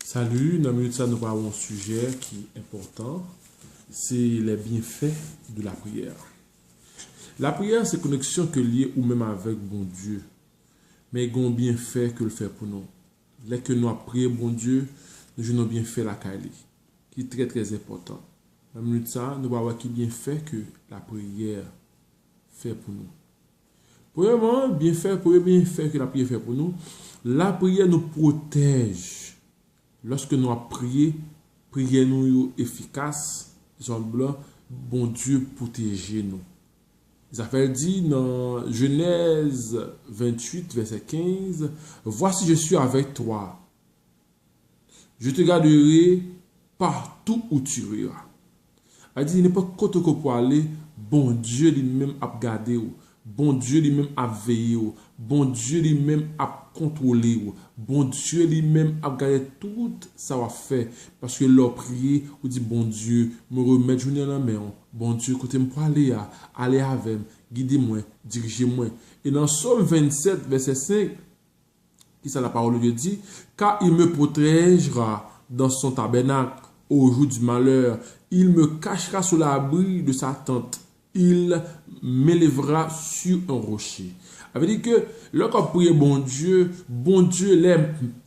Salut, dans la minute ça, nous parlons d'un sujet qui est important, c'est les bienfaits de la prière. La prière, c'est connexion que liée ou même avec bon Dieu, mais il y a un bienfait que le fait pour nous. Dès que nous avons prié bon Dieu, nous avons bienfait la Kali, qui est très très important. Dans la minute ça, nous allons voir qui bienfait que la prière fait pour nous. Premièrement, premier bienfait que la prière fait pour nous, la prière nous protège. Lorsque nous avons prié, prière nous efficace, blanc, bon Dieu protège nous. Ça fait dit dans Genèse 28, verset 15, voici je suis avec toi. Je te garderai partout où tu iras. Elle dit, il n'est pas côté que pour aller, bon Dieu lui-même a gardé. Bon Dieu lui-même a veillé. Bon Dieu lui-même a contrôlé. Bon Dieu lui-même a gardé tout ça va faire. Parce que leur prier, ou dit bon Dieu, me remettre journée dans la main. Bon Dieu, côté me pour aller avec, guidez-moi, dirigez-moi. Et dans Psaume 27, verset 5, qui ça la parole de Dieu dit, car il me protégera dans son tabernacle au jour du malheur. Il me cachera sous l'abri de sa tente. Il m'élèvera sur un rocher. Ça veut dire que lorsqu'on prie bon Dieu, les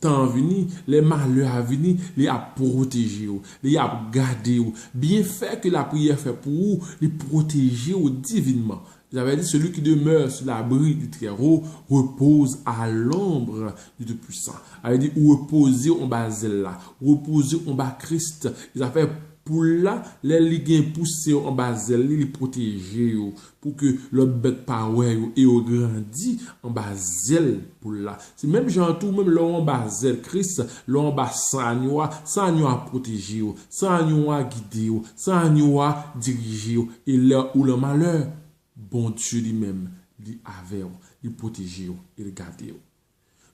temps venir, les malheurs à venir, les a protégé, les a gardé. Bien fait que la prière fait pour vous, les protéger divinement. J'avais dit, celui qui demeure sur l'abri du Très-Haut repose à l'ombre du Tout-Puissant. J'avais dit, ou reposer en bas là, reposer en bas Christ. Ils ont fait pour là, les ligues poussées en bas les protéger pour que l'autre bête pas ouais et au grandi en bas pour là. C'est même genre tout même là en bas Christ, là en bas sans protéger, sans guider, sans diriger et là où le malheur bon Dieu lui-même lui avait, il protéger et le garder.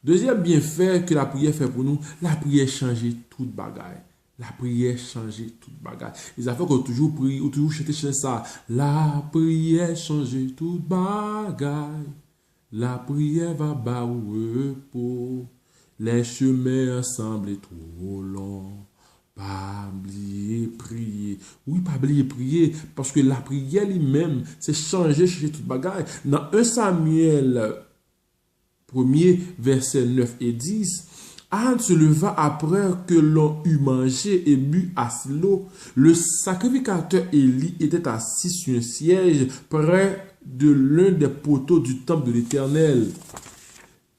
Deuxième bienfait que la prière fait pour nous, la prière change toute bagaille. La prière change toute bagaille. Les affaires qu'on toujours prie, ou toujours chanter ça. La prière change toute bagaille. La prière va bas au repos. Les chemins semblent trop longs. Pas oublier prier. Oui, pas oublier prier. Parce que la prière lui-même, c'est changer toute bagaille. Dans 1 Samuel 1er, verset 9 et 10, Anne se leva après que l'on eut mangé et bu à Silo. Le sacrificateur Élie était assis sur un siège près de l'un des poteaux du temple de l'Éternel.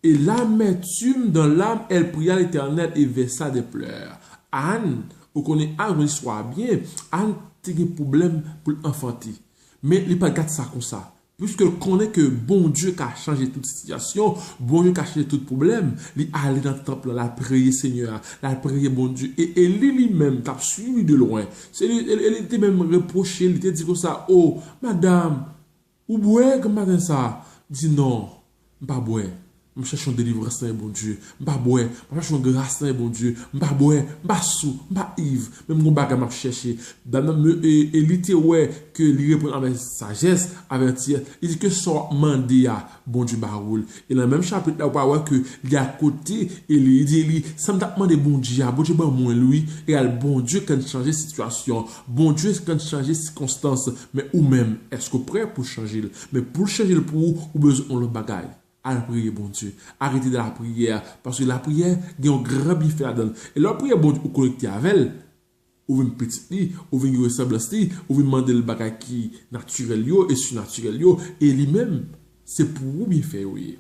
Et l'amertume dans l'âme, elle pria l'Éternel et versa des pleurs. Anne, vous connaissez Anne, soit bien, Anne a un problème pour l'enfanter. Mais il n'est pas gâté ça comme ça. Puisqu'elle connaît que bon Dieu qui a changé toute situation, bon Dieu qui a changé tout problème, il allait dans le temple, la prier Seigneur, la prier bon Dieu. Et Élie lui-même t'a suivi de loin. Elle était même reprochée, elle était dit comme ça, oh, madame, ou boire comme madame ça? Dit non, pas boire. Je cherche une délivrance, bon Dieu. Je cherche une grâce, bon Dieu. Je suis sous, je suis ivre. Même mon bagage m'a cherché. Et l'été, ouais, que lui répond avec sagesse, avertir. Il dit que soit mandé à bon Dieu, baroul. Et dans le même chapitre, là, on voit que il y a à côté, il dit, ça me demande bon Dieu, bah, moi, lui. Et bon Dieu, quand changer situation. Bon Dieu, quand changer circonstance. Mais ou même, est-ce que prêt pour changer? Mais pour changer pour vous, ou besoin de bagage. À prier, bon Dieu. Arrêtez de la prière. Parce que la prière, il y a un grand bienfait là-dedans. Et la prière, bon Dieu, vous connectez avec elle. Ou une petite lit, ou une ressemblance, ou vous demander le bagage qui naturel et surnaturel. Et lui-même, c'est pour vous bienfait, oui.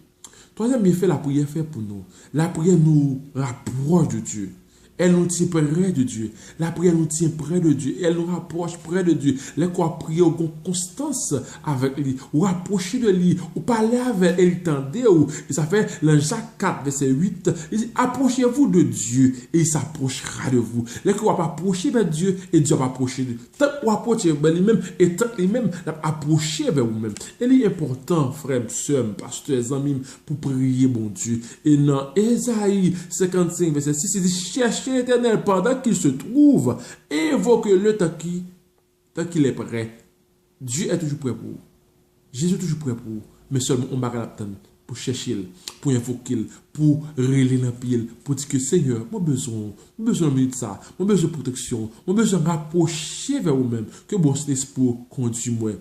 Troisième bienfait, la prière fait pour nous. La prière nous rapproche de Dieu. Elle nous tient près de Dieu. La prière nous tient près de Dieu. Elle nous rapproche près de Dieu. Les quoi prier en constance avec lui. Ou rapprocher de lui. Ou parler avec elle. Tendez. Et ça fait dans Jacques 4, verset 8. Il dit, approchez-vous de Dieu. Et il s'approchera de vous. Les quoi approcher vers Dieu. Et Dieu va approcher de vous. Tant que vous approchez vers lui-même. Et tant que lui-même approcher vers vous-même. Il est important, frères, sœurs, pasteurs, amis, pour prier, bon Dieu. Et dans Ésaïe 55, verset 6, il dit, cherchez l'Éternel pendant qu'il se trouve, invoquez-le tant qu'il est prêt. Dieu est toujours prêt pour vous. Jésus est toujours prêt pour vous. Mais seulement on va l'attendre. pour chercher, pour invoquer, pour relayer dans pied, pour dire que Seigneur, moi besoin de ça, moi besoin de protection, moi besoin de rapprocher vers vous-même, que bon esprit conduit moi.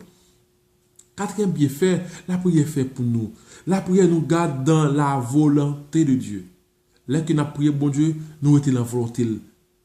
Quatrième bienfait, la prière fait pour nous. La prière nous garde dans la volonté de Dieu. Là que nous prions, bon Dieu, nous étions dans la volonté.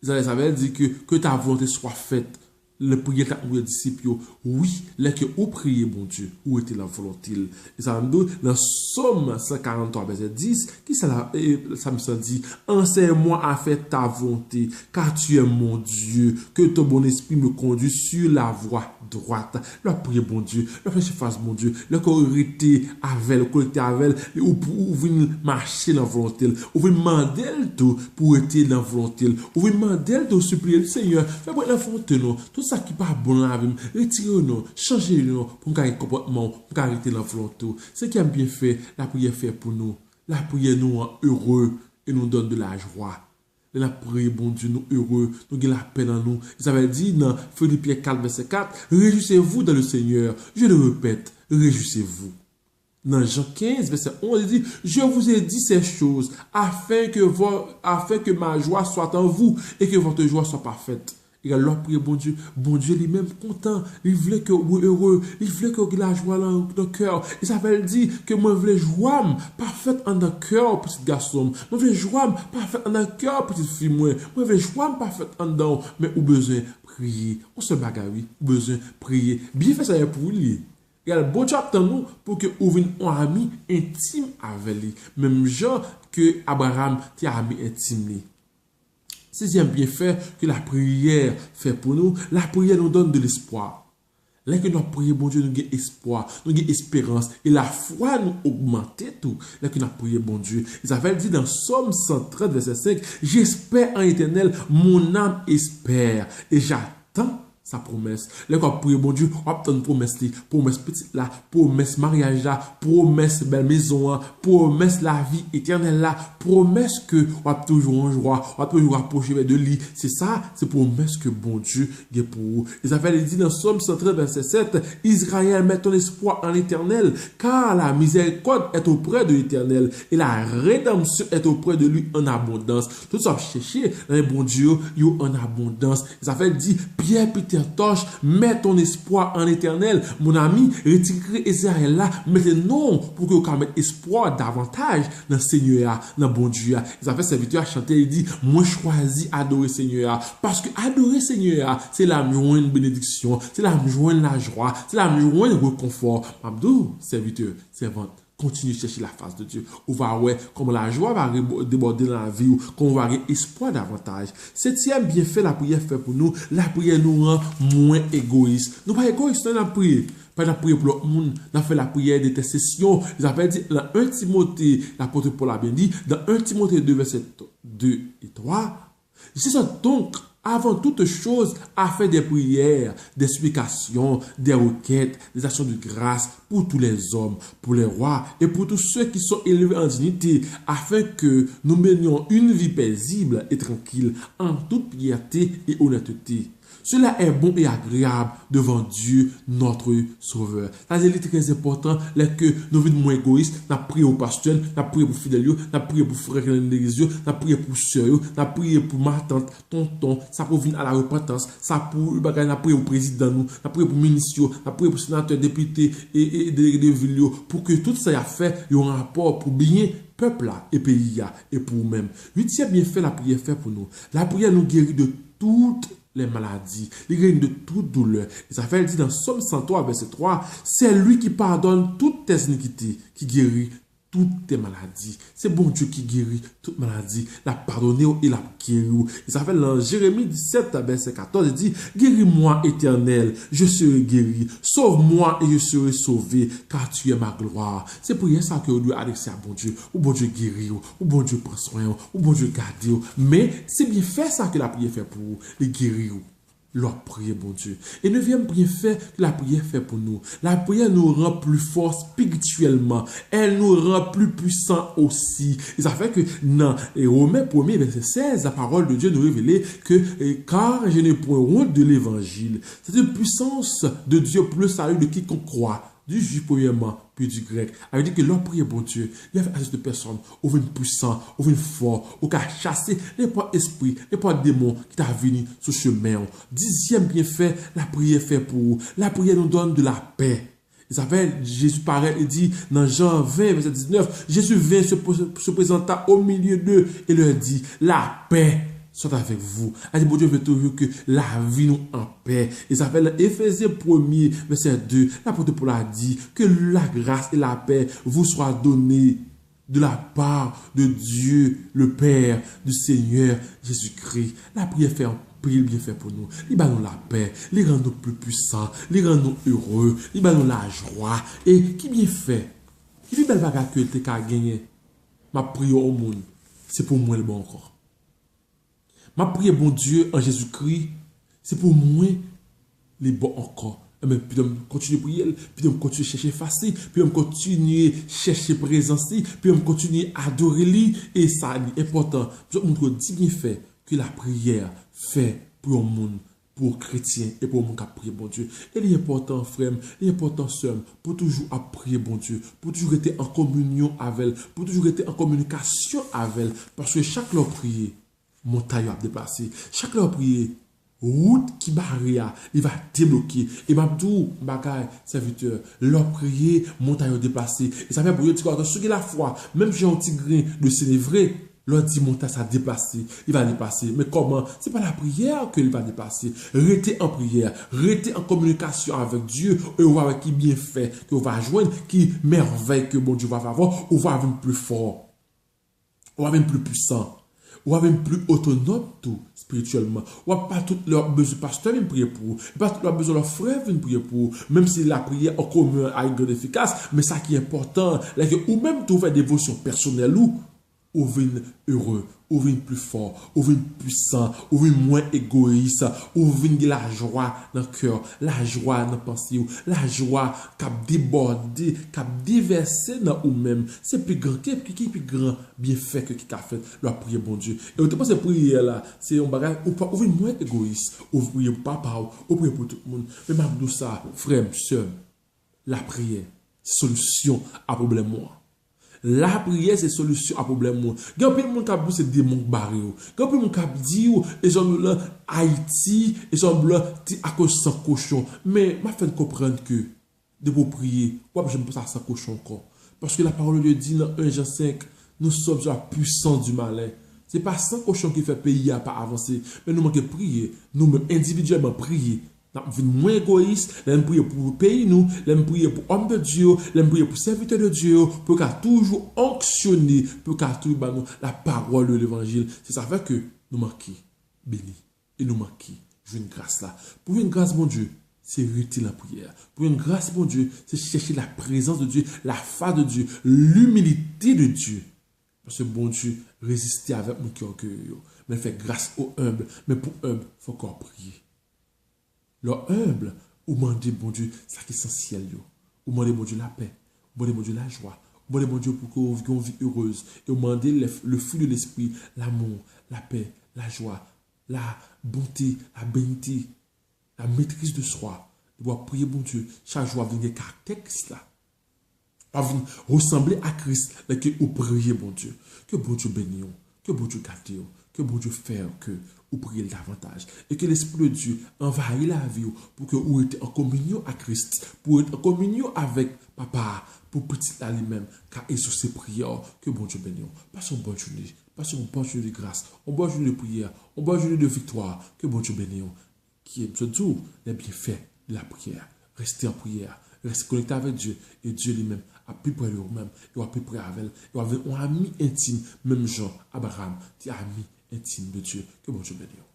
Ça veut dire que ta volonté soit faite. Le prière à nos disciples, oui, là que vous priez, bon Dieu, où était la volonté. Et ça nous dit dans Somme 143, verset 10, qui ça me dit, enseigne-moi à faire ta volonté, car tu es mon Dieu, que ton bon esprit me conduit sur la voie droite. Le prier, bon Dieu, le faire face, bon Dieu, le correcter avec, le collecter avec, ou venir marcher dans la volonté, ou venir demander tout pour être dans la volonté, ou venir demander tout supplier le Seigneur, fais-moi la volonté, non, tout ça qui pas bon là avec retirez-nous, changez-nous pour garder comportement, pour arrêter la volonté. Ce qui a bien fait, la prière fait pour nous. La prière nous rend heureux et nous donne de la joie. La prière, bon Dieu, nous heureux, nous avons la paix dans nous. Ça veut dire dans Philippiens 4, verset 4, réjouissez-vous dans le Seigneur. Je le répète, réjouissez-vous. Dans Jean 15, verset 11, il dit, je vous ai dit ces choses afin que ma joie soit en vous et que votre joie soit parfaite. Et alors, priez, bon Dieu lui-même content, il voulait que vous heureux, il voulait que vous la joie dans le cœur. Et ça veut dire que moi, je voulais joie parfaite en le cœur, petit garçon. Moi, je voulais joie parfaite en le cœur, petite fille, moi. Moi, je voulais joie parfaite en dedans. Mais au besoin, prier. On se bagarre, oui, au besoin, prier. Bien fait ça pour lui. Et alors, bon Dieu attend nous pour que vous veniez un ami intime avec lui. Même genre que Abraham, qui a ami intime. Sixième bienfait que la prière fait pour nous, la prière nous donne de l'espoir. Là que nous prions, bon Dieu, nous avons espoir, nous avons espérance, et la foi nous augmente tout. Là que nous prions, bon Dieu. Isabelle dit dans Somme 130, verset 5, j'espère en éternel, mon âme espère, et j'attends sa promesse. Là qu'on prie, bon Dieu, on obtient une promesse, promesse petite là, promesse mariage là, promesse belle maison là, promesse la vie éternelle là, promesse que on va toujours en joie, on va toujours approcher vers de lui. C'est ça, c'est promesse que bon Dieu a pour vous. Isabelle dit dans Somme 113, verset 7, Israël, met ton espoir en l'éternel, car la miséricorde est auprès de l'éternel et la rédemption est auprès de lui en abondance. Tout ça, chercher un bon Dieu, yo en abondance. Isabelle dit, Pierre, Peter, torche, mets ton espoir en l'éternel. Mon ami, retirez Israël là, mettez non pour que vous mettez espoir davantage dans le Seigneur, dans le bon Dieu. Ils ont fait serviteur à chanter, il dit, moi choisis adorer Seigneur. Parce que adorer Seigneur, c'est la joindre bénédiction, c'est la joindre la joie, c'est la joindre le réconfort. Mabdou, serviteur, servante. Continue de chercher la face de Dieu. On va voir comment la joie va déborder dans la vie, qu'on va avoir espoir davantage. Septième bienfait, la prière fait pour nous. La prière nous rend moins égoïstes. Nous pas égoïstes dans la prière. Pas la prière pour l'autre monde. On a fait la prière d'intercession. Ils appellent dit dans 1 Timothée, l'apôtre Paul a bien dit, dans 1 Timothée 2, verset 2 et 3. C'est ça donc, avant toute chose, à faire des prières, des supplications, des requêtes, des actions de grâce pour tous les hommes, pour les rois et pour tous ceux qui sont élevés en dignité, afin que nous menions une vie paisible et tranquille, en toute piété et honnêteté. Cela est bon et agréable devant Dieu, notre Sauveur. C'est très important que nous vivons moins égoïstes. Nous prions au pasteur, nous prions pour fidèles, nous prions pour frères de l'église, nous prions pour sœurs, nous prions pour ma tante, tonton, ça pour venir à la repentance, ça pour nous prions pour président, nous prions pour ministre, nous prions pour sénateur, député et délégué de ville, pour que tout ça a fait un rapport pour bien peuple là, et pays là, et pour nous-mêmes. Huitième bienfait, la prière fait pour nous. La prière nous guérit de toutes les maladies, les guérit de toute douleur. Et ça fait dit dans Somme 103, verset 3, c'est lui qui pardonne toutes tes iniquités, qui guérit toutes tes maladies. C'est bon Dieu qui guérit toutes maladies, la pardonner et la guérir. Et ça fait dans Jérémie 17, verset 14, il dit, guéris-moi éternel, je serai guéri, sauve-moi et je serai sauvé, car tu es ma gloire. C'est pour ça que vous devez adresser à bon Dieu, ou bon Dieu guérir, ou bon Dieu prend soin, ou bon Dieu garder. Mais c'est bien fait ça que la prière fait pour vous, les guérir. Leur prière, bon Dieu. Et neuvième bienfait que la prière fait pour nous. La prière nous rend plus fort spirituellement. Elle nous rend plus puissants aussi. Et ça fait que dans Romains 1er, verset 16, la parole de Dieu nous révèle que car je n'ai point honte de l'évangile. C'est une puissance de Dieu pour le salut de quiconque croit. Du juif premièrement, puis du grec. Elle dit que l'on prie bon Dieu, il y a fait de personnes, ou une puissant, ou une fort, ou qu'à chasser n'importe esprit, n'importe démon qui t'a venu sur chemin. Dixième bienfait, la prière fait pour vous. La prière nous donne de la paix. Il s'appelle, Jésus paraît et dit dans Jean 20, verset 19, Jésus vient se présenta au milieu d'eux et leur dit, la paix soit avec vous. Elle dit, bon Dieu veut toujours que la vie nous en paix. Il s'appelle Éphésiens 1er, verset 2, l'apôtre Paul a dit que la grâce et la paix vous soient données de la part de Dieu, le Père, du Seigneur Jésus-Christ. La prière fait un prix bien fait pour nous. Il va nous la paix, il rend nous plus puissants, il rend nous heureux, il va nous la joie. Et qui bien fait? Qui fait belle bagarre que tu as gagné? Ma prière au monde, c'est pour moi le bon encore. Ma prière, bon Dieu, en Jésus-Christ, c'est pour moi les bons encore. Mais puis on continue à prier, puis on continue à chercher facile, puis on continue à chercher présence, puis on continue à adorer lui. Et ça est important. Je vous dis bien fait que la prière fait pour le monde, pour chrétiens et pour le monde qui a prié bon Dieu. Et il est important, frère, il est important, sœur, pour toujours à prier bon Dieu, pour toujours être en communion avec elle, pour toujours être en communication avec elle. Parce que chaque leur prier, montagne va déplacer. Chaque leur prier, route qui barrière, il va débloquer. Et Mabdou, Bagay, serviteur, leur prier, montagne va déplacer. Et ça fait pour eux dire que ceux qui la foi, même si j'ai un petit grain de sénévré, leur dit montagne ça déplacer, il va déplacer. Mais comment? C'est pas la prière qu'il va déplacer. Restez en prière, restez en communication avec Dieu, et on va voir qui bien fait, que on va joindre, qui merveille que bon Dieu va avoir, on va avoir plus fort, on va avoir plus puissant. Ou même plus autonome tout spirituellement. Ou pas tout leur besoin pasteur vient prier pour, pas tout leur besoin leur frère vient prier pour, même si la prière en commun a une efficace, mais ça qui est important, là que ou même tout faire dévotion personnelle ou venir heureux, ou venir plus fort, ou venir puissant, ou venir moins égoïste, ou venir la joie dans le cœur, la joie dans la pensée, la joie qui a débordé, qui a déversé dans vous-même. C'est plus grand, qui est plus grand bienfait que qui a fait leur prière, bon Dieu. Et autrement, cette prière là, c'est un bagage, ou venir moins égoïste, ou prier pour papa, ou prier pour tout le monde. Mais maintenant, ça, frère, soeur, la prière, solution à problème moi. La prière, c'est solution à problème. Il y a plein de monde qui a dit c'est démon barré. Il y a plein de monde qui a dit et sont Haïti et sont à cause sans cochon. Mais m'a fait comprendre que de vous prier, pourquoi je ne peux pas sans cochon encore? Parce que la parole de Dieu dans 1 Jean 5, nous sommes la puissance du malin. Ce n'est pas sans cochon qui fait pays à pas avancer, mais nous manquons prier, nous individuellement prier. Nous moins égoïste, nous prions pour le pays, nous prions pour l'homme de Dieu, nous prions pour le serviteur de Dieu, pour qu'il toujours onctionné, pour qu'il toujours la parole de l'évangile. C'est ça fait que nous manquons béni et nous manquons une grâce là. Pour une grâce, mon Dieu, c'est retirer la prière. Pour une grâce, mon Dieu, c'est chercher la présence de Dieu, la foi de Dieu, l'humilité de Dieu. Parce que bon Dieu, résister avec mon cœur, mais faire grâce aux humbles. Mais pour humble, il faut encore prier. Leur humble, ou demander, bon Dieu, ça qui est essentiel. Ou demander, bon Dieu, la paix. Ou demander, bon Dieu, la joie. Ou demander, bon Dieu, pour qu'on vive une vie heureuse. Et ou demander le fruit de l'esprit, l'amour, la paix, la joie, la bonté, la bénité, la maîtrise de soi. De pouvoir prier, bon Dieu, chaque jour venir caractère Christ là. Pas venir ressembler à Christ, là que vous priez, bon Dieu. Que bon Dieu bénisse, que bon Dieu garde, que bon Dieu fasse que ou prier davantage. Et que l'Esprit de Dieu envahisse la vie pour que vous êtes en communion avec Christ, pour être en communion avec Papa, pour petit à lui-même, car il sur ses prières, que bon Dieu bénisse. Passons une bonne journée, passons une bonne journée de grâce, une bonne journée de prière, une bonne journée de victoire, que bon Dieu bénisse. Qui est toujours les bienfaits de la prière. Restez en prière, restez connecté avec Dieu, et Dieu lui-même a plus près de vous-même, il a plus près avec elle, il a un ami intime, même Jean, Abraham, qui est ami intime de Dieu. Que bon Dieu bénisse.